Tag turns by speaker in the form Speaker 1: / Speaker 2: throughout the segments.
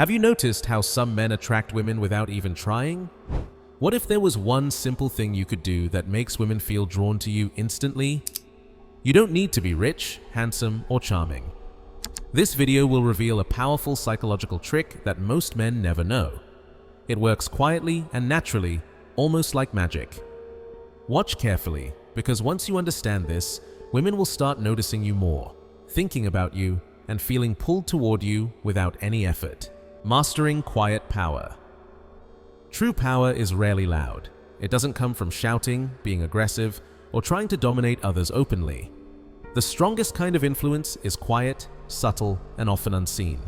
Speaker 1: Have you noticed how some men attract women without even trying? What if there was one simple thing you could do that makes women feel drawn to you instantly? You don't need to be rich, handsome, or charming. This video will reveal a powerful psychological trick that most men never know. It works quietly and naturally, almost like magic. Watch carefully, because once you understand this, women will start noticing you more, thinking about you, and feeling pulled toward you without any effort. Mastering quiet power. True power is rarely loud. It doesn't come from shouting, being aggressive, or trying to dominate others openly. The strongest kind of influence is quiet, subtle, and often unseen.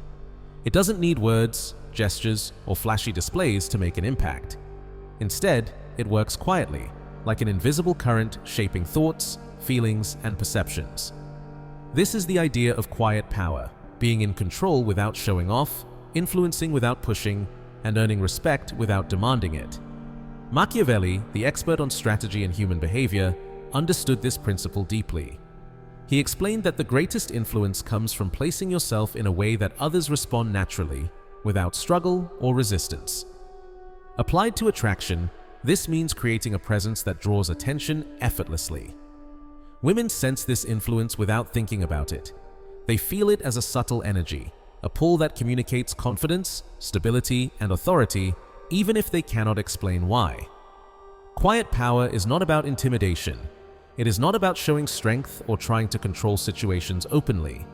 Speaker 1: It doesn't need words, gestures, or flashy displays to make an impact. Instead, it works quietly, like an invisible current shaping thoughts, feelings, and perceptions. This is the idea of quiet power, being in control without showing off, influencing without pushing, and earning respect without demanding it. Machiavelli, the expert on strategy and human behavior, understood this principle deeply. He explained that the greatest influence comes from placing yourself in a way that others respond naturally, without struggle or resistance. Applied to attraction, this means creating a presence that draws attention effortlessly. Women sense this influence without thinking about it. They feel it as a subtle energy, a pull that communicates confidence, stability, and authority, even if they cannot explain why. Quiet power is not about intimidation. It is not about showing strength or trying to control situations openly.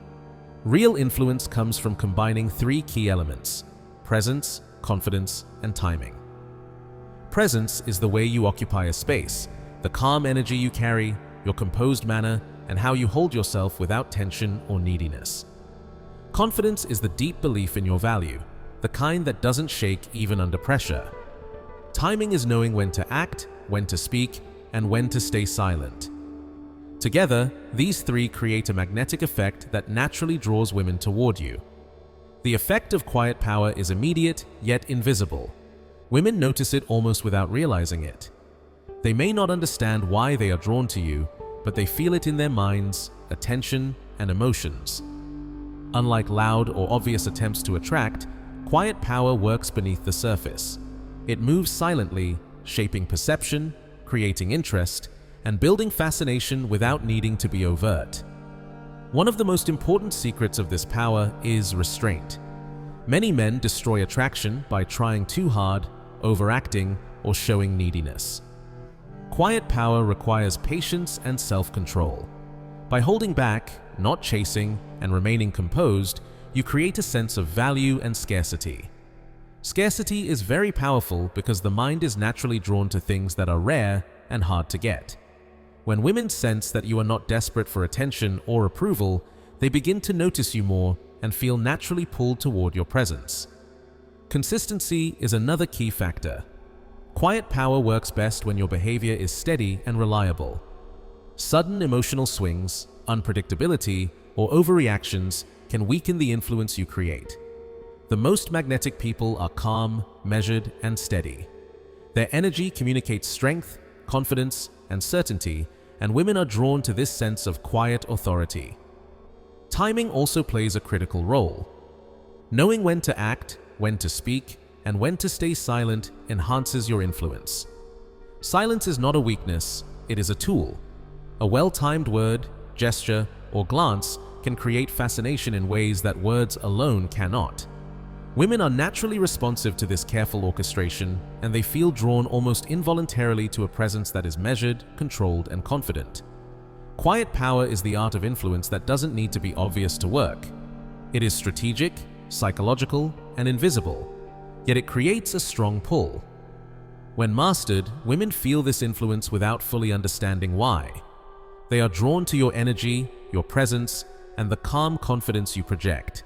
Speaker 1: Real influence comes from combining three key elements: presence, confidence, and timing. Presence is the way you occupy a space, the calm energy you carry, your composed manner, and how you hold yourself without tension or neediness. Confidence is the deep belief in your value, the kind that doesn't shake even under pressure. Timing is knowing when to act, when to speak, and when to stay silent. Together, these three create a magnetic effect that naturally draws women toward you. The effect of quiet power is immediate, yet invisible. Women notice it almost without realizing it. They may not understand why they are drawn to you, but they feel it in their minds, attention, and emotions. Unlike loud or obvious attempts to attract, quiet power works beneath the surface. It moves silently, shaping perception, creating interest, and building fascination without needing to be overt. One of the most important secrets of this power is restraint. Many men destroy attraction by trying too hard, overacting, or showing neediness. Quiet power requires patience and self-control. By holding back, not chasing, and remaining composed, you create a sense of value and scarcity. Scarcity is very powerful because the mind is naturally drawn to things that are rare and hard to get. When women sense that you are not desperate for attention or approval, they begin to notice you more and feel naturally pulled toward your presence. Consistency is another key factor. Quiet power works best when your behavior is steady and reliable. Sudden emotional swings, unpredictability, or overreactions can weaken the influence you create. The most magnetic people are calm, measured, and steady. Their energy communicates strength, confidence, and certainty, and women are drawn to this sense of quiet authority. Timing also plays a critical role. Knowing when to act, when to speak, and when to stay silent enhances your influence. Silence is not a weakness, it is a tool. A well-timed word, gesture, or glance can create fascination in ways that words alone cannot. Women are naturally responsive to this careful orchestration, and they feel drawn almost involuntarily to a presence that is measured, controlled, and confident. Quiet power is the art of influence that doesn't need to be obvious to work. It is strategic, psychological, and invisible, yet it creates a strong pull. When mastered, women feel this influence without fully understanding why. They are drawn to your energy, your presence, and the calm confidence you project.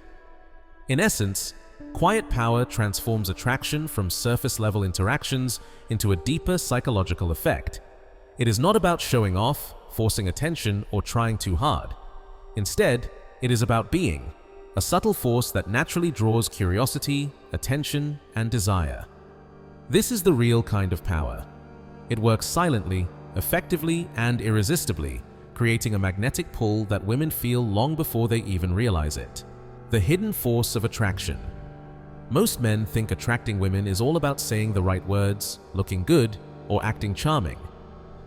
Speaker 1: In essence, quiet power transforms attraction from surface-level interactions into a deeper psychological effect. It is not about showing off, forcing attention, or trying too hard. Instead, it is about being, a subtle force that naturally draws curiosity, attention, and desire. This is the real kind of power. It works silently, effectively, and irresistibly, creating a magnetic pull that women feel long before they even realize it. The hidden force of attraction. Most men think attracting women is all about saying the right words, looking good, or acting charming.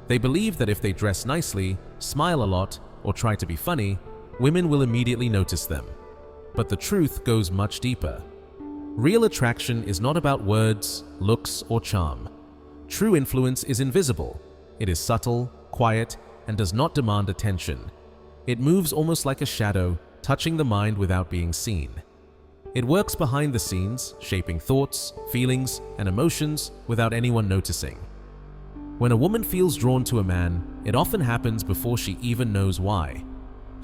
Speaker 1: They believe that if they dress nicely, smile a lot, or try to be funny, women will immediately notice them. But the truth goes much deeper. Real attraction is not about words, looks, or charm. True influence is invisible. It is subtle, quiet, and does not demand attention. It moves almost like a shadow, touching the mind without being seen. It works behind the scenes, shaping thoughts, feelings, and emotions without anyone noticing. When a woman feels drawn to a man, it often happens before she even knows why.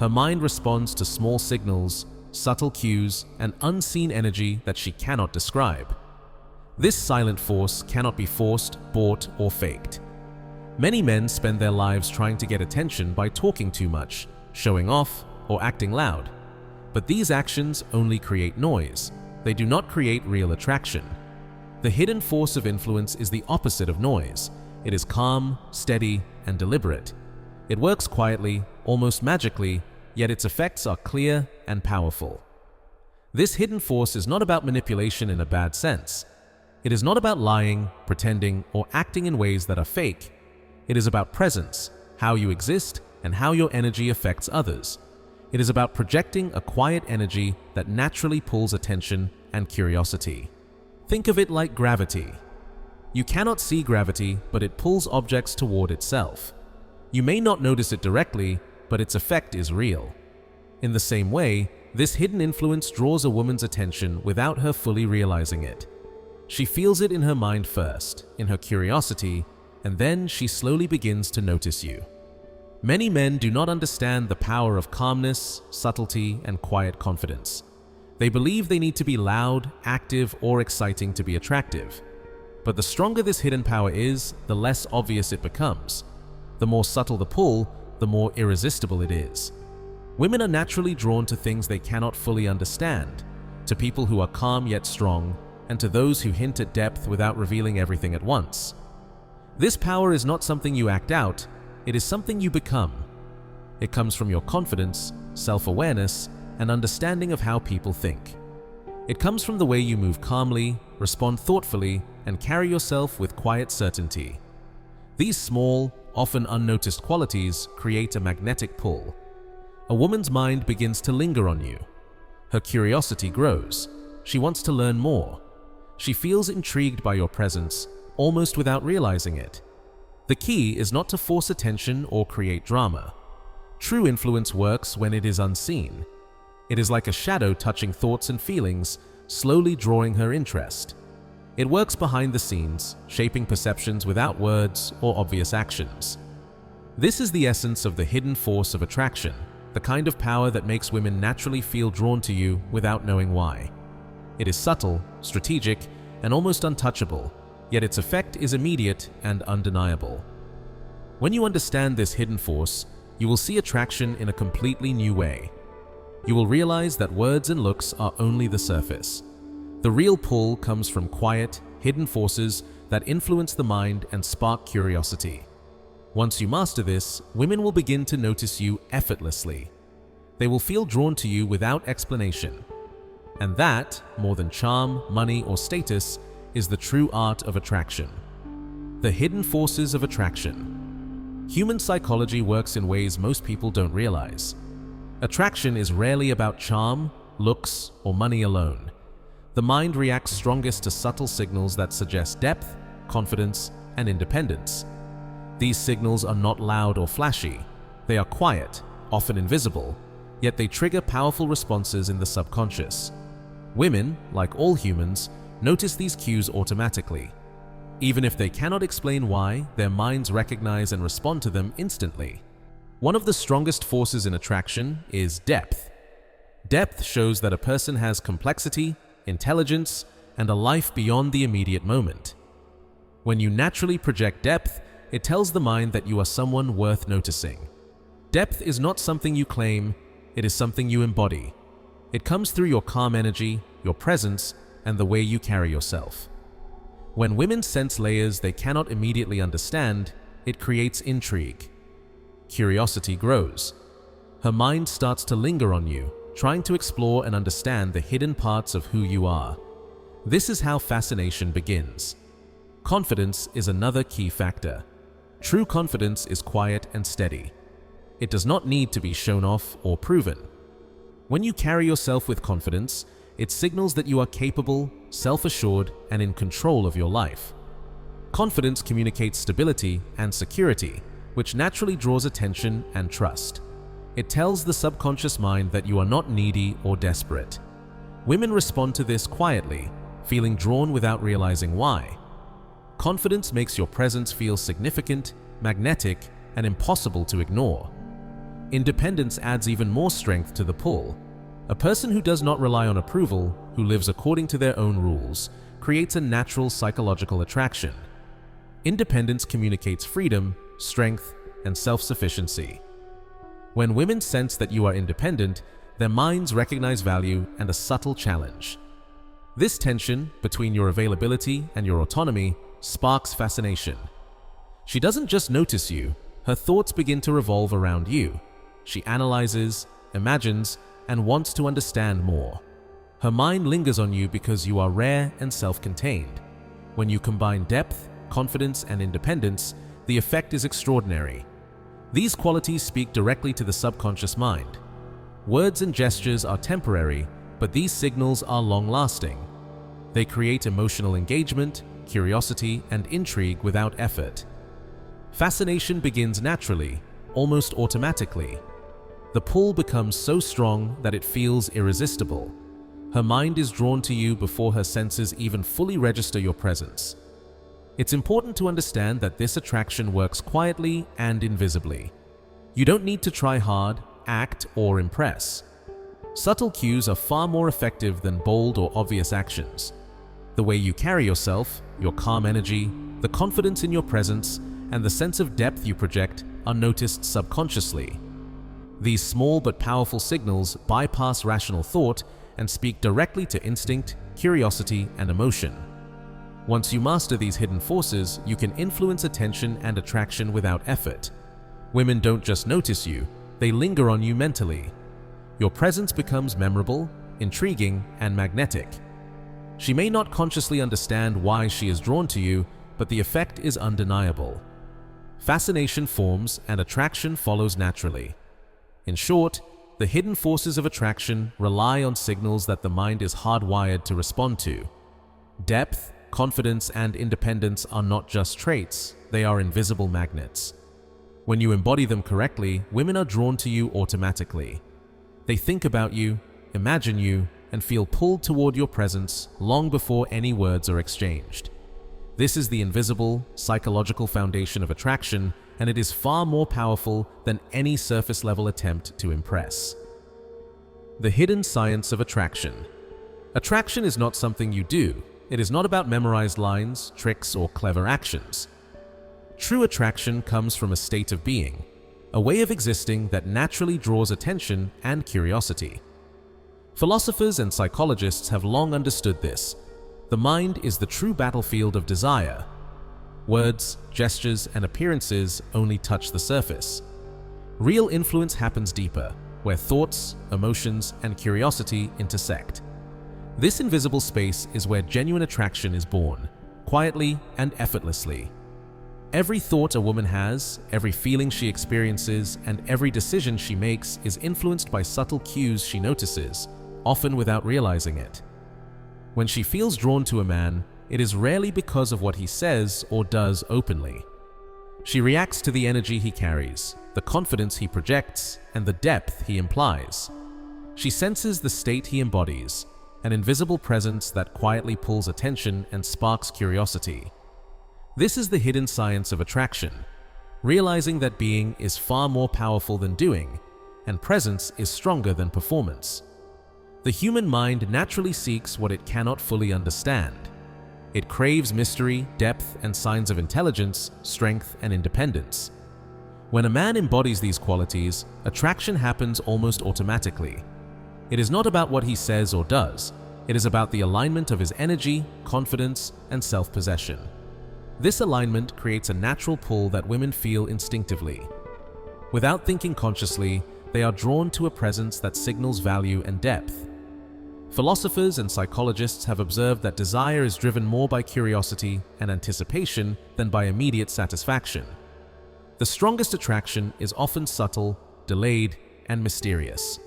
Speaker 1: Her mind responds to small signals, subtle cues, and unseen energy that she cannot describe. This silent force cannot be forced, bought, or faked. Many men spend their lives trying to get attention by talking too much, showing off, or acting loud. But these actions only create noise. They do not create real attraction. The hidden force of influence is the opposite of noise. It is calm, steady, and deliberate. It works quietly, almost magically, yet its effects are clear and powerful. This hidden force is not about manipulation in a bad sense. It is not about lying, pretending, or acting in ways that are fake. It is about presence, how you exist, and how your energy affects others. It is about projecting a quiet energy that naturally pulls attention and curiosity. Think of it like gravity. You cannot see gravity, but it pulls objects toward itself. You may not notice it directly, but its effect is real. In the same way, this hidden influence draws a woman's attention without her fully realizing it. She feels it in her mind first, in her curiosity, and then she slowly begins to notice you. Many men do not understand the power of calmness, subtlety, and quiet confidence. They believe they need to be loud, active, or exciting to be attractive. But the stronger this hidden power is, the less obvious it becomes. The more subtle the pull, the more irresistible it is. Women are naturally drawn to things they cannot fully understand, to people who are calm yet strong, and to those who hint at depth without revealing everything at once. This power is not something you act out, it is something you become. It comes from your confidence, self-awareness, and understanding of how people think. It comes from the way you move calmly, respond thoughtfully, and carry yourself with quiet certainty. These small, often unnoticed qualities create a magnetic pull. A woman's mind begins to linger on you. Her curiosity grows. She wants to learn more. She feels intrigued by your presence, almost without realizing it. The key is not to force attention or create drama. True influence works when it is unseen. It is like a shadow touching thoughts and feelings, slowly drawing her interest. It works behind the scenes, shaping perceptions without words or obvious actions. This is the essence of the hidden force of attraction, the kind of power that makes women naturally feel drawn to you without knowing why. It is subtle, strategic, and almost untouchable, yet its effect is immediate and undeniable. When you understand this hidden force, you will see attraction in a completely new way. You will realize that words and looks are only the surface. The real pull comes from quiet, hidden forces that influence the mind and spark curiosity. Once you master this, women will begin to notice you effortlessly. They will feel drawn to you without explanation. And that, more than charm, money, or status, is the true art of attraction. The hidden forces of attraction. Human psychology works in ways most people don't realize. Attraction is rarely about charm, looks, or money alone. The mind reacts strongest to subtle signals that suggest depth, confidence, and independence. These signals are not loud or flashy. They are quiet, often invisible, yet they trigger powerful responses in the subconscious. Women, like all humans, notice these cues automatically. Even if they cannot explain why, their minds recognize and respond to them instantly. One of the strongest forces in attraction is depth. Depth shows that a person has complexity, intelligence, and a life beyond the immediate moment. When you naturally project depth, it tells the mind that you are someone worth noticing. Depth is not something you claim, it is something you embody. It comes through your calm energy, your presence, and the way you carry yourself. When women sense layers they cannot immediately understand, it creates intrigue. Curiosity grows. Her mind starts to linger on you, trying to explore and understand the hidden parts of who you are. This is how fascination begins. Confidence is another key factor. True confidence is quiet and steady. It does not need to be shown off or proven. When you carry yourself with confidence, it signals that you are capable, self-assured, and in control of your life. Confidence communicates stability and security, which naturally draws attention and trust. It tells the subconscious mind that you are not needy or desperate. Women respond to this quietly, feeling drawn without realizing why. Confidence makes your presence feel significant, magnetic, and impossible to ignore. Independence adds even more strength to the pull. A person who does not rely on approval, who lives according to their own rules, creates a natural psychological attraction. Independence communicates freedom, strength, and self-sufficiency. When women sense that you are independent, their minds recognize value and a subtle challenge. This tension between your availability and your autonomy sparks fascination. She doesn't just notice you, her thoughts begin to revolve around you. She analyzes, imagines, and wants to understand more. Her mind lingers on you because you are rare and self-contained. When you combine depth, confidence, and independence, the effect is extraordinary. These qualities speak directly to the subconscious mind. Words and gestures are temporary, but these signals are long-lasting. They create emotional engagement, curiosity, and intrigue without effort. Fascination begins naturally, almost automatically. The pull becomes so strong that it feels irresistible. Her mind is drawn to you before her senses even fully register your presence. It's important to understand that this attraction works quietly and invisibly. You don't need to try hard, act, or impress. Subtle cues are far more effective than bold or obvious actions. The way you carry yourself, your calm energy, the confidence in your presence, and the sense of depth you project are noticed subconsciously. These small but powerful signals bypass rational thought and speak directly to instinct, curiosity, and emotion. Once you master these hidden forces, you can influence attention and attraction without effort. Women don't just notice you, they linger on you mentally. Your presence becomes memorable, intriguing, and magnetic. She may not consciously understand why she is drawn to you, but the effect is undeniable. Fascination forms and attraction follows naturally. In short, the hidden forces of attraction rely on signals that the mind is hardwired to respond to. Depth, confidence, and independence are not just traits, they are invisible magnets. When you embody them correctly, women are drawn to you automatically. They think about you, imagine you, and feel pulled toward your presence long before any words are exchanged. This is the invisible, psychological foundation of attraction, and it is far more powerful than any surface-level attempt to impress. The hidden science of attraction. Attraction is not something you do. It is not about memorized lines, tricks, or clever actions. True attraction comes from a state of being, a way of existing that naturally draws attention and curiosity. Philosophers and psychologists have long understood this. The mind is the true battlefield of desire. Words, gestures, and appearances only touch the surface. Real influence happens deeper, where thoughts, emotions, and curiosity intersect. This invisible space is where genuine attraction is born, quietly and effortlessly. Every thought a woman has, every feeling she experiences, and every decision she makes is influenced by subtle cues she notices, often without realizing it. When she feels drawn to a man, it is rarely because of what he says or does openly. She reacts to the energy he carries, the confidence he projects, and the depth he implies. She senses the state he embodies, an invisible presence that quietly pulls attention and sparks curiosity. This is the hidden science of attraction, realizing that being is far more powerful than doing, and presence is stronger than performance. The human mind naturally seeks what it cannot fully understand. It craves mystery, depth, and signs of intelligence, strength, and independence. When a man embodies these qualities, attraction happens almost automatically. It is not about what he says or does. It is about the alignment of his energy, confidence, and self-possession. This alignment creates a natural pull that women feel instinctively. Without thinking consciously, they are drawn to a presence that signals value and depth. Philosophers and psychologists have observed that desire is driven more by curiosity and anticipation than by immediate satisfaction. The strongest attraction is often subtle, delayed, and mysterious.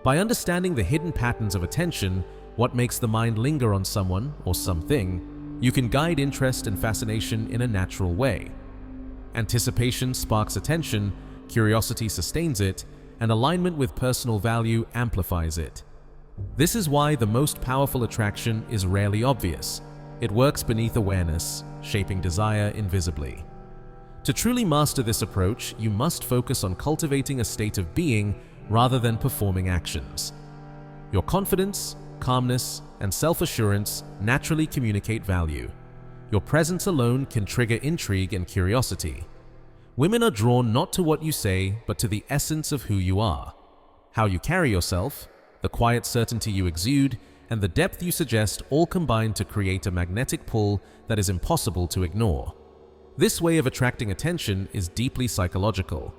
Speaker 1: By understanding the hidden patterns of attention, what makes the mind linger on someone or something, you can guide interest and fascination in a natural way. Anticipation sparks attention, curiosity sustains it, and alignment with personal value amplifies it. This is why the most powerful attraction is rarely obvious. It works beneath awareness, shaping desire invisibly. To truly master this approach, you must focus on cultivating a state of being rather than performing actions. Your confidence, calmness, and self-assurance naturally communicate value. Your presence alone can trigger intrigue and curiosity. Women are drawn not to what you say, but to the essence of who you are. How you carry yourself, the quiet certainty you exude, and the depth you suggest all combine to create a magnetic pull that is impossible to ignore. This way of attracting attention is deeply psychological.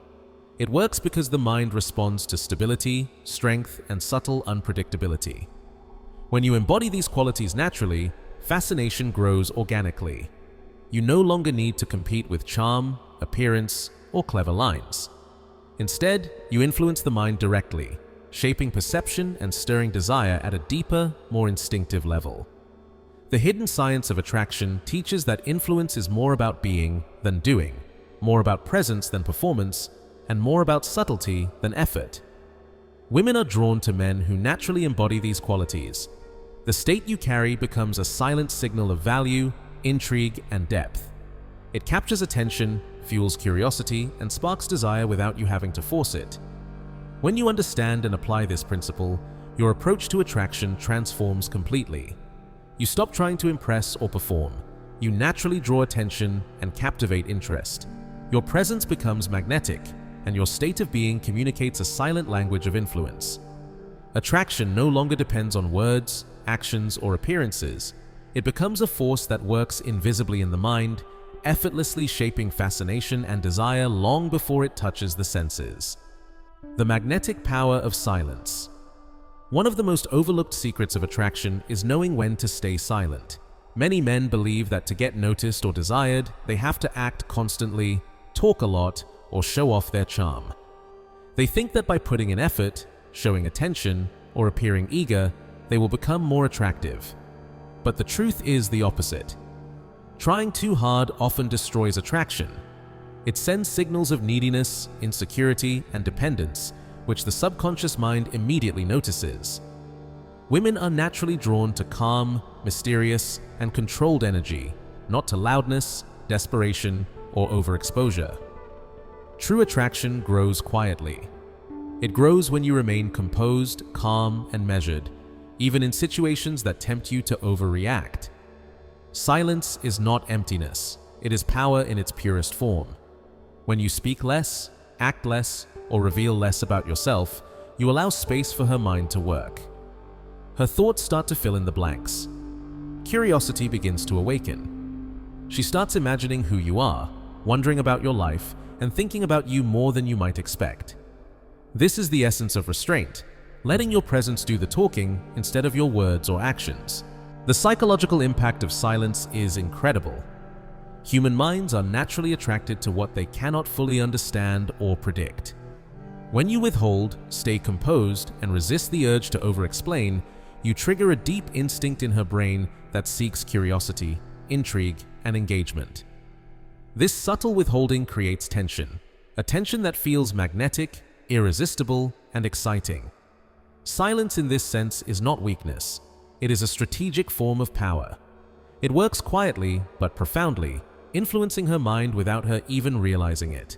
Speaker 1: It works because the mind responds to stability, strength, and subtle unpredictability. When you embody these qualities naturally, fascination grows organically. You no longer need to compete with charm, appearance, or clever lines. Instead, you influence the mind directly, shaping perception and stirring desire at a deeper, more instinctive level. The hidden science of attraction teaches that influence is more about being than doing, more about presence than performance, and more about subtlety than effort. Women are drawn to men who naturally embody these qualities. The state you carry becomes a silent signal of value, intrigue, and depth. It captures attention, fuels curiosity, and sparks desire without you having to force it. When you understand and apply this principle, your approach to attraction transforms completely. You stop trying to impress or perform. You naturally draw attention and captivate interest. Your presence becomes magnetic, and your state of being communicates a silent language of influence. Attraction no longer depends on words, actions, or appearances. It becomes a force that works invisibly in the mind, effortlessly shaping fascination and desire long before it touches the senses. The magnetic power of silence. One of the most overlooked secrets of attraction is knowing when to stay silent. Many men believe that to get noticed or desired, they have to act constantly, talk a lot, or show off their charm. They think that by putting in effort, showing attention, or appearing eager, they will become more attractive. But the truth is the opposite. Trying too hard often destroys attraction. It sends signals of neediness, insecurity, and dependence, which the subconscious mind immediately notices. Women are naturally drawn to calm, mysterious, and controlled energy, not to loudness, desperation, or overexposure. True attraction grows quietly. It grows when you remain composed, calm, and measured, even in situations that tempt you to overreact. Silence is not emptiness. It is power in its purest form. When you speak less, act less, or reveal less about yourself, you allow space for her mind to work. Her thoughts start to fill in the blanks. Curiosity begins to awaken. She starts imagining who you are, wondering about your life, and thinking about you more than you might expect. This is the essence of restraint, letting your presence do the talking instead of your words or actions. The psychological impact of silence is incredible. Human minds are naturally attracted to what they cannot fully understand or predict. When you withhold, stay composed, and resist the urge to over-explain, you trigger a deep instinct in her brain that seeks curiosity, intrigue, and engagement. This subtle withholding creates tension, a tension that feels magnetic, irresistible, and exciting. Silence in this sense is not weakness. It is a strategic form of power. It works quietly but profoundly, influencing her mind without her even realizing it.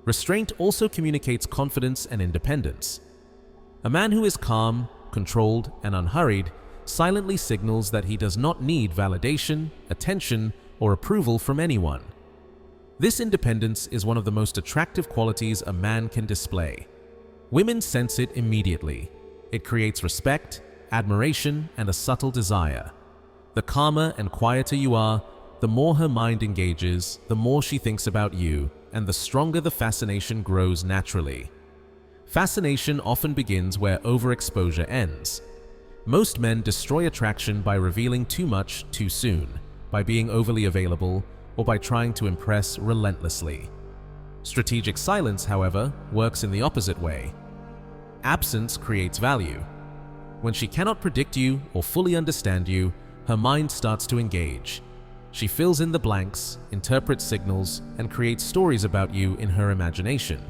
Speaker 1: Restraint also communicates confidence and independence. A man who is calm, controlled, and unhurried silently signals that he does not need validation, attention, or approval from anyone. This independence is one of the most attractive qualities a man can display. Women sense it immediately. It creates respect, admiration, and a subtle desire. The calmer and quieter you are, the more her mind engages, the more she thinks about you, and the stronger the fascination grows naturally. Fascination often begins where overexposure ends. Most men destroy attraction by revealing too much too soon, by being overly available, or by trying to impress relentlessly. Strategic silence, however, works in the opposite way. Absence creates value. When she cannot predict you or fully understand you, her mind starts to engage. She fills in the blanks, interprets signals, and creates stories about you in her imagination.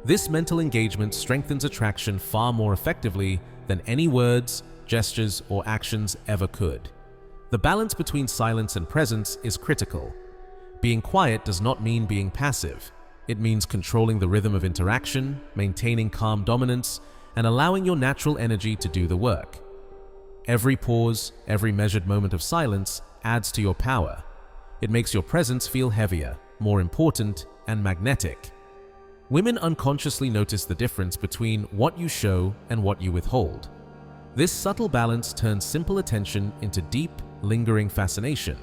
Speaker 1: This mental engagement strengthens attraction far more effectively than any words, gestures, or actions ever could. The balance between silence and presence is critical. Being quiet does not mean being passive. It means controlling the rhythm of interaction, maintaining calm dominance, and allowing your natural energy to do the work. Every pause, every measured moment of silence adds to your power. It makes your presence feel heavier, more important, and magnetic. Women unconsciously notice the difference between what you show and what you withhold. This subtle balance turns simple attention into deep, lingering fascination.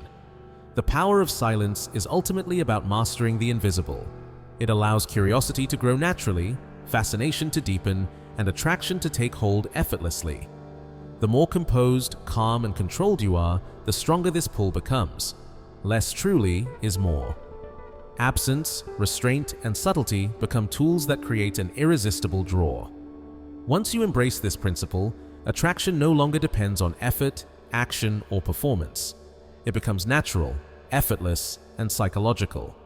Speaker 1: The power of silence is ultimately about mastering the invisible. It allows curiosity to grow naturally, fascination to deepen, and attraction to take hold effortlessly. The more composed, calm, and controlled you are, the stronger this pull becomes. Less truly is more. Absence, restraint, and subtlety become tools that create an irresistible draw. Once you embrace this principle, attraction no longer depends on effort, action, or performance. It becomes natural, effortless, and psychological.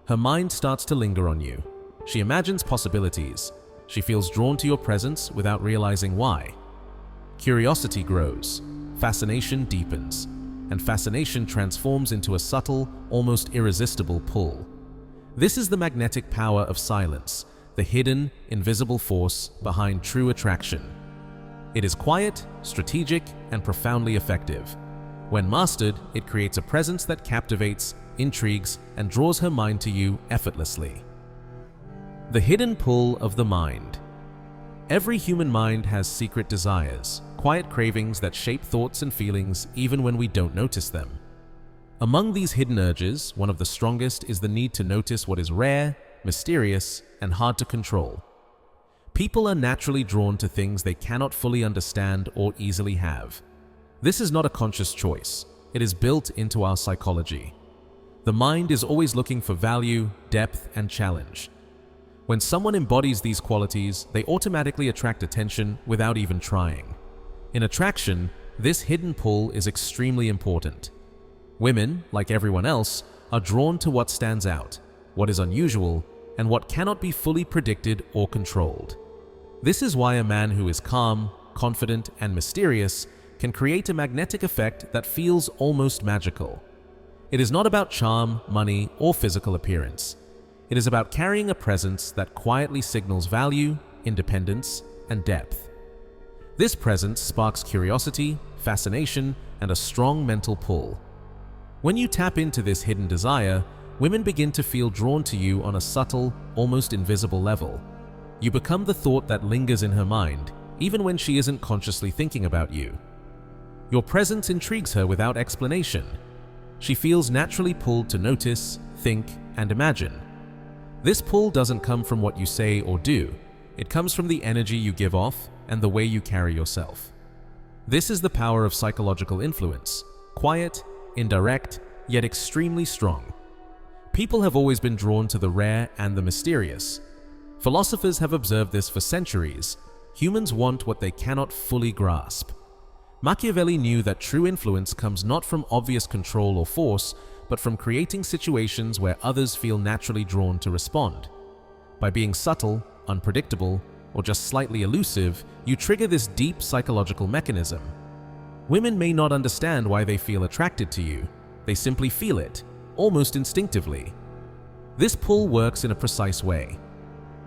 Speaker 1: Her mind starts to linger on you. She imagines possibilities. She feels drawn to your presence without realizing why. Curiosity grows, fascination deepens, and fascination transforms into a subtle, almost irresistible pull. This is the magnetic power of silence, the hidden, invisible force behind true attraction. It is quiet, strategic, and profoundly effective. When mastered, it creates a presence that captivates, intrigues, and draws her mind to you effortlessly. The hidden pull of the mind. Every human mind has secret desires, quiet cravings that shape thoughts and feelings even when we don't notice them. Among these hidden urges, one of the strongest is the need to notice what is rare, mysterious, and hard to control. People are naturally drawn to things they cannot fully understand or easily have. This is not a conscious choice. It is built into our psychology. The mind is always looking for value, depth, and challenge. When someone embodies these qualities, they automatically attract attention without even trying. In attraction, this hidden pull is extremely important. Women, like everyone else, are drawn to what stands out, what is unusual, and what cannot be fully predicted or controlled. This is why a man who is calm, confident, and mysterious can create a magnetic effect that feels almost magical. It is not about charm, money, or physical appearance. It is about carrying a presence that quietly signals value, independence, and depth. This presence sparks curiosity, fascination, and a strong mental pull. When you tap into this hidden desire, women begin to feel drawn to you on a subtle, almost invisible level. You become the thought that lingers in her mind, even when she isn't consciously thinking about you. Your presence intrigues her without explanation. She feels naturally pulled to notice, think, and imagine. This pull doesn't come from what you say or do. It comes from the energy you give off and the way you carry yourself. This is the power of psychological influence, quiet, indirect, yet extremely strong. People have always been drawn to the rare and the mysterious. Philosophers have observed this for centuries. Humans want what they cannot fully grasp. Machiavelli knew that true influence comes not from obvious control or force, but from creating situations where others feel naturally drawn to respond. By being subtle, unpredictable, or just slightly elusive, you trigger this deep psychological mechanism. Women may not understand why they feel attracted to you. They simply feel it, almost instinctively. This pull works in a precise way.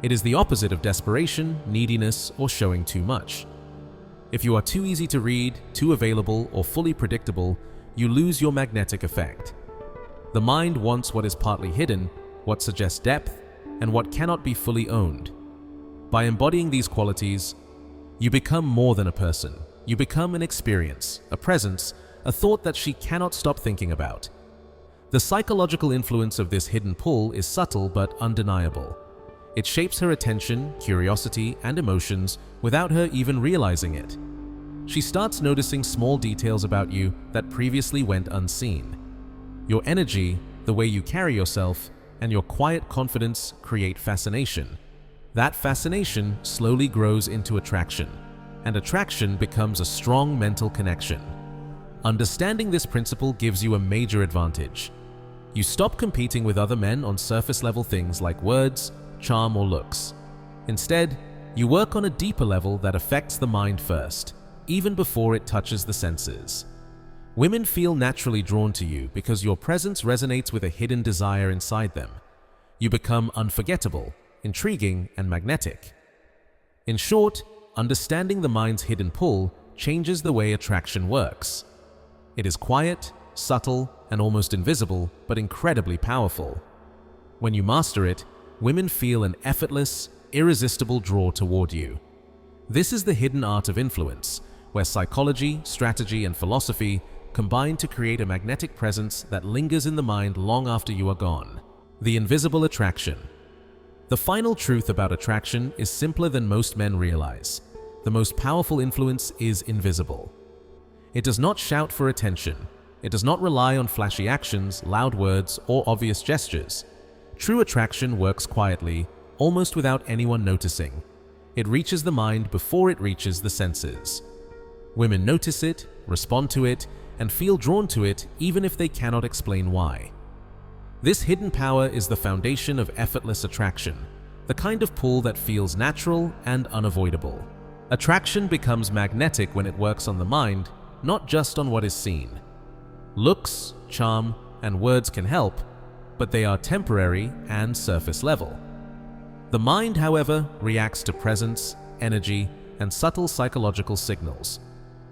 Speaker 1: It is the opposite of desperation, neediness, or showing too much. If you are too easy to read, too available, or fully predictable, you lose your magnetic effect. The mind wants what is partly hidden, what suggests depth, and what cannot be fully owned. By embodying these qualities, you become more than a person. You become an experience, a presence, a thought that she cannot stop thinking about. The psychological influence of this hidden pull is subtle but undeniable. It shapes her attention, curiosity, and emotions without her even realizing it. She starts noticing small details about you that previously went unseen. Your energy, the way you carry yourself, and your quiet confidence create fascination. That fascination slowly grows into attraction, and attraction becomes a strong mental connection. Understanding this principle gives you a major advantage. You stop competing with other men on surface-level things like words, charm, or looks. Instead, you work on a deeper level that affects the mind first, even before it touches the senses. Women feel naturally drawn to you because your presence resonates with a hidden desire inside them. You become unforgettable, intriguing, and magnetic. In short, understanding the mind's hidden pull changes the way attraction works. It is quiet, subtle, and almost invisible, but incredibly powerful. When you master it, women feel an effortless, irresistible draw toward you. This is the hidden art of influence, where psychology, strategy, and philosophy combine to create a magnetic presence that lingers in the mind long after you are gone. The invisible attraction. The final truth about attraction is simpler than most men realize. The most powerful influence is invisible. It does not shout for attention. It does not rely on flashy actions, loud words, or obvious gestures. True attraction works quietly, almost without anyone noticing. It reaches the mind before it reaches the senses. Women notice it, respond to it, and feel drawn to it even if they cannot explain why. This hidden power is the foundation of effortless attraction, the kind of pull that feels natural and unavoidable. Attraction becomes magnetic when it works on the mind, not just on what is seen. Looks, charm, and words can help, but they are temporary and surface level. The mind, however, reacts to presence, energy, and subtle psychological signals.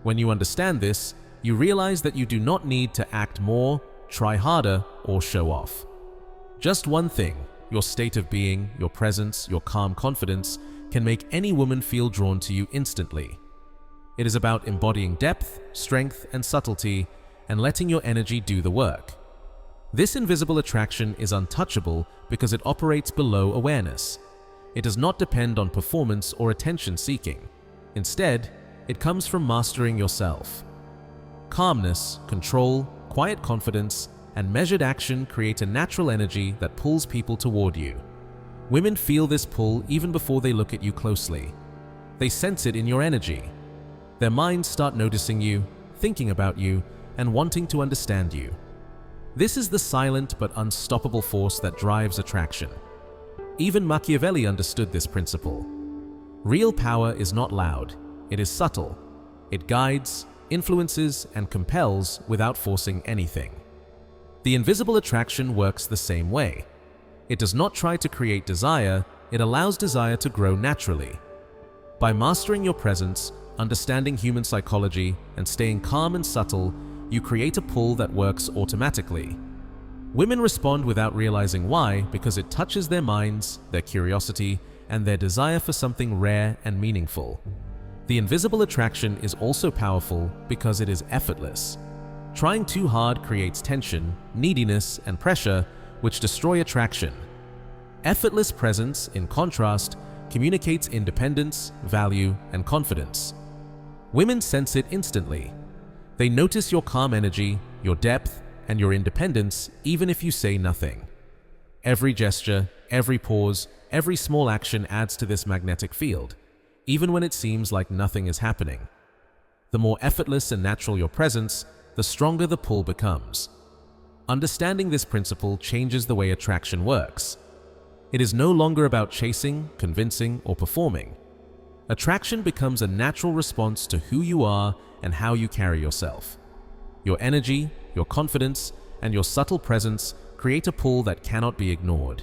Speaker 1: When you understand this, you realize that you do not need to act more, try harder, or show off. Just one thing, your state of being, your presence, your calm confidence, can make any woman feel drawn to you instantly. It is about embodying depth, strength, and subtlety, and letting your energy do the work. This invisible attraction is untouchable because it operates below awareness. It does not depend on performance or attention seeking. Instead, it comes from mastering yourself. Calmness, control, quiet confidence, and measured action create a natural energy that pulls people toward you. Women feel this pull even before they look at you closely. They sense it in your energy. Their minds start noticing you, thinking about you, and wanting to understand you. This is the silent but unstoppable force that drives attraction. Even Machiavelli understood this principle. Real power is not loud, it is subtle. It guides, influences, and compels without forcing anything. The invisible attraction works the same way. It does not try to create desire, it allows desire to grow naturally. By mastering your presence, understanding human psychology, and staying calm and subtle, you create a pull that works automatically. Women respond without realizing why because it touches their minds, their curiosity, and their desire for something rare and meaningful. The invisible attraction is also powerful because it is effortless. Trying too hard creates tension, neediness, and pressure, which destroy attraction. Effortless presence, in contrast, communicates independence, value, and confidence. Women sense it instantly. They notice your calm energy, your depth, and your independence even if you say nothing. Every gesture, every pause, every small action adds to this magnetic field, even when it seems like nothing is happening. The more effortless and natural your presence, the stronger the pull becomes. Understanding this principle changes the way attraction works. It is no longer about chasing, convincing, or performing. Attraction becomes a natural response to who you are and how you carry yourself. Your energy, your confidence, and your subtle presence create a pull that cannot be ignored.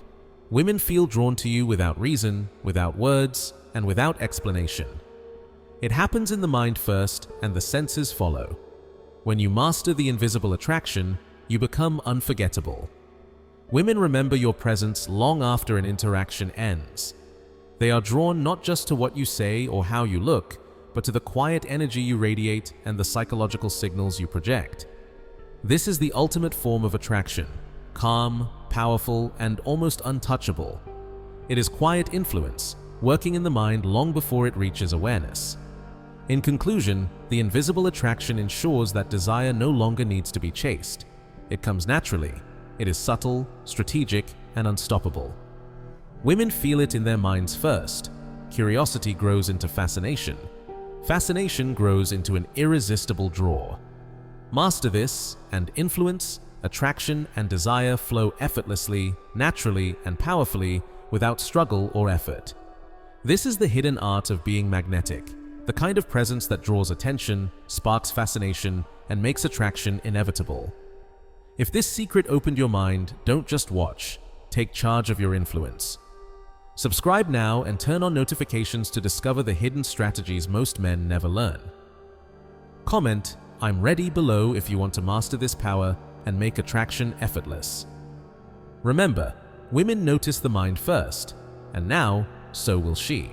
Speaker 1: Women feel drawn to you without reason, without words, and without explanation. It happens in the mind first, and the senses follow. When you master the invisible attraction, you become unforgettable. Women remember your presence long after an interaction ends. They are drawn not just to what you say or how you look, but to the quiet energy you radiate and the psychological signals you project. This is the ultimate form of attraction, calm, powerful, and almost untouchable. It is quiet influence, working in the mind long before it reaches awareness. In conclusion, the invisible attraction ensures that desire no longer needs to be chased. It comes naturally. It is subtle, strategic, and unstoppable. Women feel it in their minds first. Curiosity grows into fascination. Fascination grows into an irresistible draw. Master this, and influence, attraction, and desire flow effortlessly, naturally, and powerfully without struggle or effort. This is the hidden art of being magnetic, the kind of presence that draws attention, sparks fascination, and makes attraction inevitable. If this secret opened your mind, don't just watch, take charge of your influence. Subscribe now and turn on notifications to discover the hidden strategies most men never learn. Comment, "I'm ready" below if you want to master this power and make attraction effortless. Remember, women notice the mind first, and now so will she.